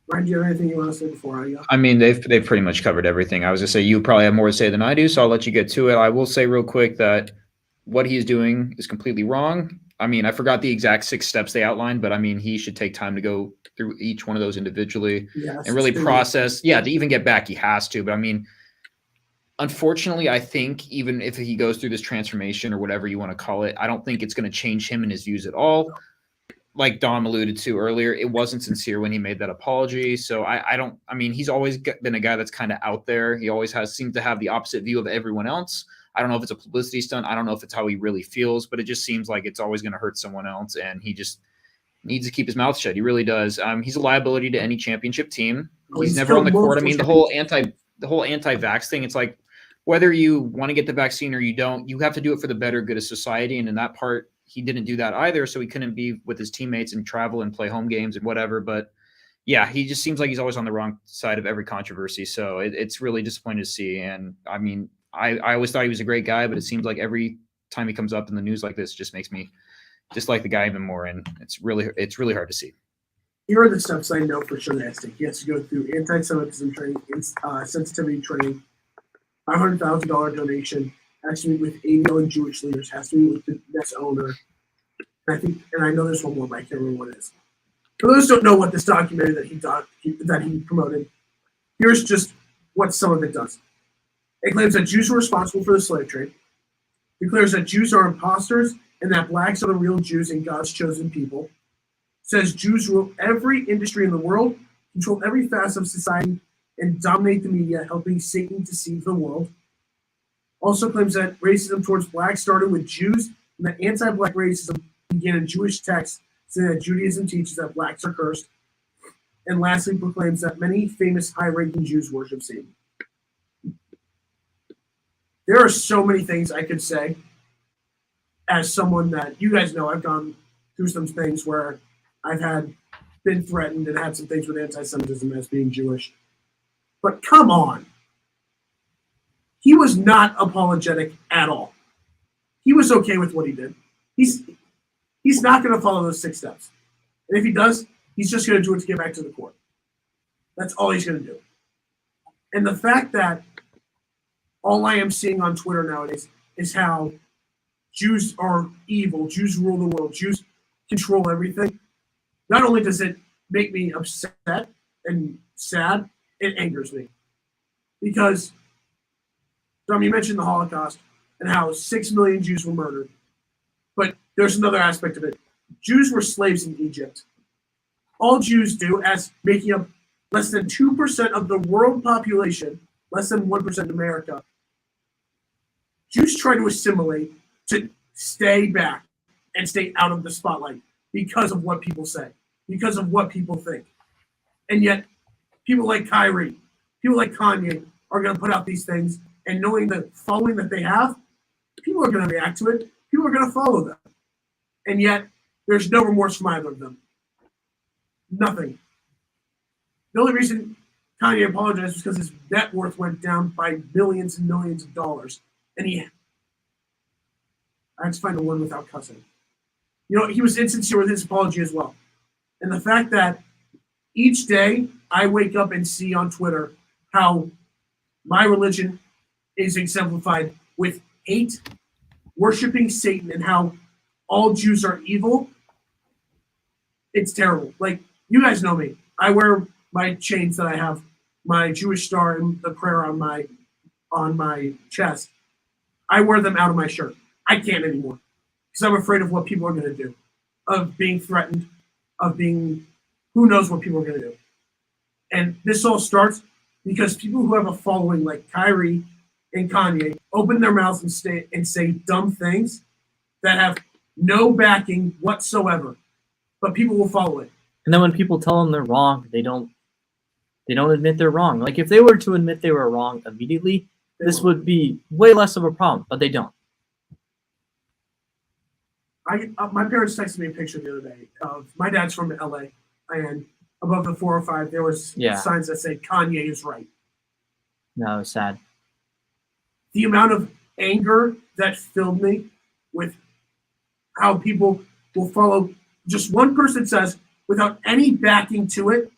Ryan, do you have anything you want to say before I go? I mean, they've pretty much covered everything. I was going to say, you probably have more to say than I do, so I'll let you get to it. I will say real quick that what he's doing is completely wrong. I mean, I forgot the exact 6 steps they outlined, but I mean, he should take time to go through each one of those individually and really process. Yeah, to even get back, he has to. But I mean, unfortunately, I think even if he goes through this transformation or whatever you want to call it, I don't think it's going to change him and his views at all. Like Dom alluded to earlier, it wasn't sincere when he made that apology. So I mean, he's always been a guy that's kind of out there. He always seemed to have the opposite view of everyone else. I don't know if it's a publicity stunt. I don't know if it's how he really feels, but it just seems like it's always going to hurt someone else. And he just needs to keep his mouth shut. He really does. He's a liability to any championship team. He's never on the court. I mean, the whole anti-vax thing, it's like, whether you want to get the vaccine or you don't, you have to do it for the better good of society. And in that part, he didn't do that either. So he couldn't be with his teammates and travel and play home games and whatever. But yeah, he just seems like he's always on the wrong side of every controversy. So it's really disappointing to see. And I mean, I always thought he was a great guy, but it seems like every time he comes up in the news like this, just makes me dislike the guy even more. And it's really hard to see. Here are the steps I know for sure that has to take. He has to go through anti-Semitism training, sensitivity training, $500,000 donation, has to meet with 80 million Jewish leaders, has to meet with the Nets owner. And I know there's one more, but I can't remember what it is. For those who don't know what this documentary that he promoted, here's just what some of it does. It claims that Jews were responsible for the slave trade, declares that Jews are imposters and that blacks are the real Jews and God's chosen people, says Jews rule every industry in the world, control every facet of society, and dominate the media, helping Satan deceive the world. Also claims that racism towards blacks started with Jews, and that anti-black racism began in Jewish texts, saying that Judaism teaches that blacks are cursed. And lastly, proclaims that many famous high-ranking Jews worship Satan. There are so many things I could say as someone that, you guys know, I've gone through some things where I've been threatened and had some things with anti-Semitism as being Jewish. But come on. He was not apologetic at all. He was okay with what he did. He's not going to follow those 6 steps. And if he does, he's just going to do it to get back to the court. That's all he's going to do. And the fact that all I am seeing on Twitter nowadays is how Jews are evil, Jews rule the world, Jews control everything. Not only does it make me upset and sad, it angers me. Because, Dom, you mentioned the Holocaust and how 6 million Jews were murdered. But there's another aspect of it. Jews were slaves in Egypt. All Jews do, as making up less than 2% of the world population, less than 1% in America, Jews try to assimilate to stay back and stay out of the spotlight because of what people say, because of what people think. And yet, people like Kyrie, people like Kanye are going to put out these things, and knowing the following that they have, people are going to react to it. People are going to follow them. And yet, there's no remorse from either of them. Nothing. The only reason Kanye apologized was because his net worth went down by millions and millions of dollars. And I had to find a word without cussing. You know, he was insincere with his apology as well. And the fact that each day I wake up and see on Twitter how my religion is exemplified with hate, worshiping Satan, and how all Jews are evil, it's terrible. Like, you guys know me. I wear my chains that I have, my Jewish star and the prayer on my chest. I wear them out of my shirt. I can't anymore because I'm afraid of what people are going to do, of being threatened, of being, who knows what people are going to do. And this all starts because people who have a following like Kyrie and Kanye open their mouths and say dumb things that have no backing whatsoever, but people will follow it. And then when people tell them they're wrong, they don't admit they're wrong. Like, if they were to admit they were wrong immediately, this would be way less of a problem, but they don't. My parents texted me a picture the other day of, my dad's from LA, and above the 405 there was signs that say Kanye is right. No, it's sad. The amount of anger that filled me with how people will follow just one person says without any backing to it.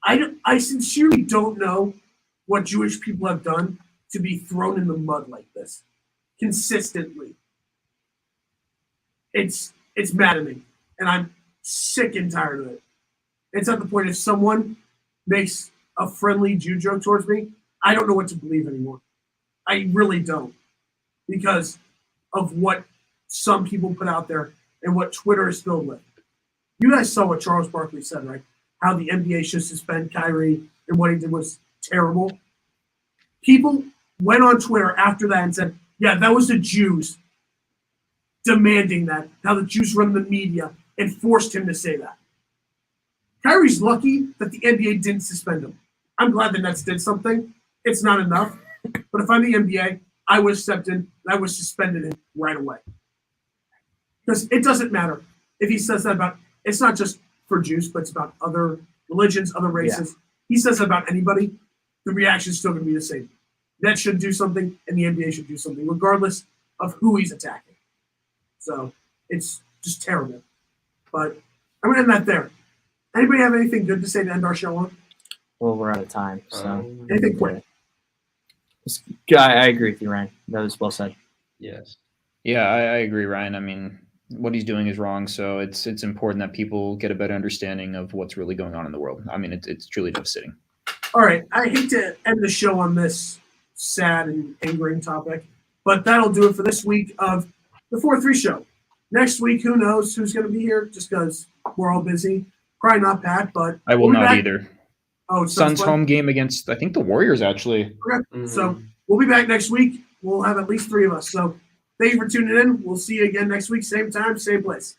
I sincerely don't know what Jewish people have done to be thrown in the mud like this consistently. It's maddening, and I'm sick and tired of it. It's at the point if someone makes a friendly Jew joke towards me, I don't know what to believe anymore. I really don't, because of what some people put out there and what Twitter is filled with. You guys saw what Charles Barkley said, right? How the NBA should suspend Kyrie and what he did was terrible. People went on Twitter after that and said, yeah, that was the Jews demanding that, how the Jews run the media and forced him to say that. Kyrie's lucky that the NBA didn't suspend him. I'm glad the Nets did something. It's not enough. But if I'm the NBA, I would have stepped in and I would have suspended him right away. Because it doesn't matter if he says that about, it's not just for Jews, but it's about other religions, other races. Yeah. He says that about anybody, the reaction is still going to be the same. Nets should do something and the NBA should do something, regardless of who he's attacking. So it's just terrible. But I'm going to end that there. Anybody have anything good to say to end our show on? Well, we're out of time. So anything quick? I agree with you, Ryan. That was well said. Yes. Yeah, I agree, Ryan. I mean, what he's doing is wrong. So it's important that people get a better understanding of what's really going on in the world. I mean, it's truly devastating. All right. I hate to end the show on this sad and angering topic, but that'll do it for this week of the 4-3 show. Next week, who knows who's going to be here, just because we're all busy. Probably not Pat, but I will not either. Oh, Suns home game against, I think, the Warriors, actually. Okay. Mm-hmm. So we'll be back next week. We'll have at least 3 of us. So thank you for tuning in. We'll see you again next week, same time, same place.